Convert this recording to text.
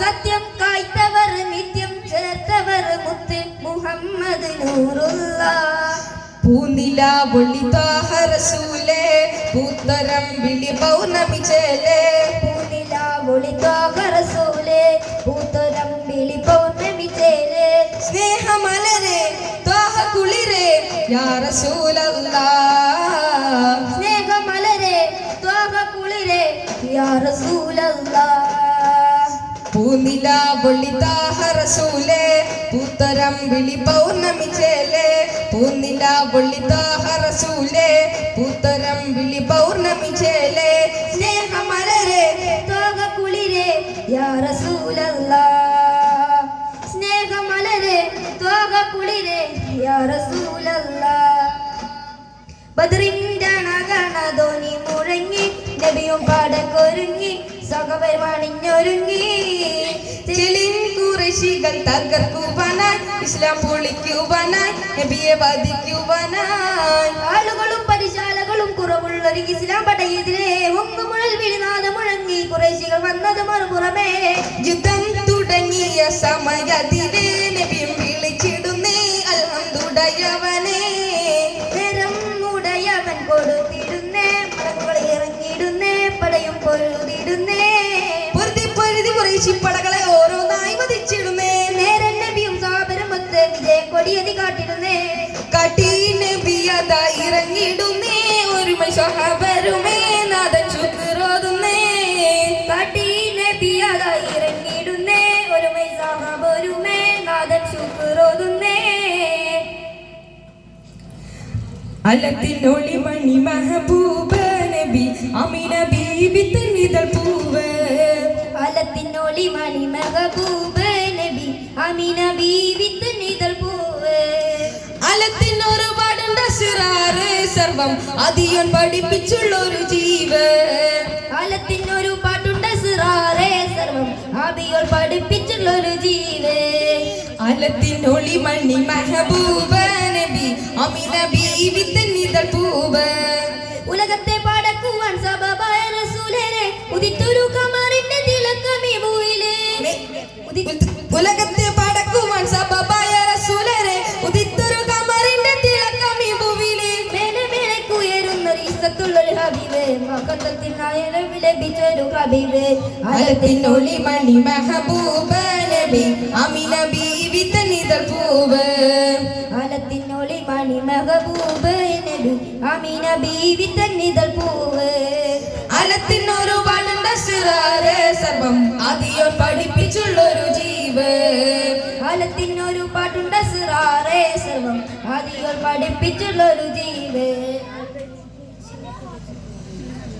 സത്യം കായ്ത്തവർ നിത്യം ചേർത്തവർ മുത്ത് മുഹമ്മദ് നൂറുള്ള പൂനില ഒളിതാഹ റസൂലേ പൂത്തരം വിളി പൗർണമി ചേലേ പൂനില ഒളിതാഹ റസൂലേ പൂത്തരം വിളി പൗർണമി ചേലേ സ്നേഹമലരെ ത്വാഹ കുളിരേ യാ റസൂലല്ലാഹ് സ്നേഹമലരെ ത്വാഹ കുളിരേ യാ റസൂലല്ലാഹ് പൂനില ഒളിതാഹ റസൂലേ പൂത്തരം വിളി പൗർണമി ചേലേ പൂനില ഒളിതാഹ റസൂലേ പൂത്തരം വിളി പൗർണമി ചേലേ സ്നേഹമലരെ ത്വാഹ കുളിരേ യാ റസൂലല്ലാഹ് സ്നേഹമലരെ ത്വാഹ കുളിരേ യാ റസൂലല്ലാഹ് ബദറിന്റെ അണകണധോനി മുഴങ്ങി നബിയും പാടക്കൊരുങ്ങി സഹപരിമാണിഞ്ഞൊരുങ്ങി ചെളിൻ ഖുറൈശികൾ തകർക്കുവാനായി ഇസ്ലാം പൊളിക്കുവാനായി നബിയെ വധിക്കുവാനായി ആളുകളും പരിശാലകളും കുറവുള്ളൊരു ഇസ്ലാം പടയെതിരെ ഒന്നുമുഴൽ വിളിനാഥ മുഴങ്ങി ഖുറൈശികൾ വന്നത് മറുപുറമേ യുദ്ധം തുടങ്ങിയ സമയത്തിലെ നബിയും വിളിച്ചിടുന്നേ അൽഹംദുലില്ലാഹവനെ നേരം ഉടയവൻ കൊടുത്തിടുന്നേ പടകളെ ഇറങ്ങിയിടുന്നേ പടയും പൊരുതിടുന്നേ പൊരുതി ഖുറൈശി പടകളെ ഓരോന്നായി വധിച്ചിടുന്നേ നേരം നബിയും സാബരമൊത്ത് വിജയ കൊടിയതി കാട്ടിടുന്നേ കാട്ടി നബിയത ഇറങ്ങിടുന്നേ ഒരുമൈ സ്വഹബരുമേ നാദൻ ശുക്രോതുന്നേ കാട്ടി നബിയത ഇറങ്ങിടുന്നേ ഒരുമൈ സഹബരുമേ നാദൻ ശുക്രോതുന്നേ അലത്തിനൊളി മണി മെഹബൂബ നബി അമീന ബീബി തന്നിതൾ പൂവ് അലത്തിനൊളി മണി മെഹബൂബ് നബി അമീന ബീബി തന്നിതൾ പൂവ് അലത്തിനൊരുപാടുണ്ട് സിറാറ് സർവം അതിയൻ പഠിപ്പിച്ചുള്ളൊരു ജീവ് അലത്തിനൊരു പാട്ടുണ്ട് സിറാറേ സർവം അബിയോൾ പഠിപ്പിച്ചുള്ളൊരു ജീവേ അലത്തിനൊളി മണി മെഹബൂബ നബി അമീന ബീബി തന്നിതൾ പൂവ് ഉലകത്തെ പാടക്കുവാൻ സബബായ റസൂലരെ ഉദിത്തൊരു കമറിന്റെ തിളക്കമേ ഭൂവിലെ ഉലകത്തെ പാടക്കുവാൻ സബബായ റസൂലരെ ഉദിത്തൊരു കമറിന്റെ തിളക്കമേ ഭൂവിലെ മേലെ മേലേക്കുയരുന്നൊരു ഇസ്സത്തുള്ളൊരു ഹബീബേ മകത്തത്തിനായ ലഭിച്ചൊരു ഹബീബേ അലത്തിനൊളി മണി മെഹബൂബ നബി അമീന ബീബി തന്നിതൾ പൂവ് അലത്തിനൊളി മണി മെഹബൂബ് നബി അമീന ബീവി തന്നിതൾ പൂവ് അലത്തിനൊരുപാടുണ്ട് സിറാറ് സർവം അതിയോൻ പഠിപ്പിച്ചുള്ളൊരു ജീവ് അലത്തിനൊരു പാട്ടുണ്ട് സിറാറേ സർവം ആദിയോൾ പഠിപ്പിച്ചുള്ളൊരു ജീവേ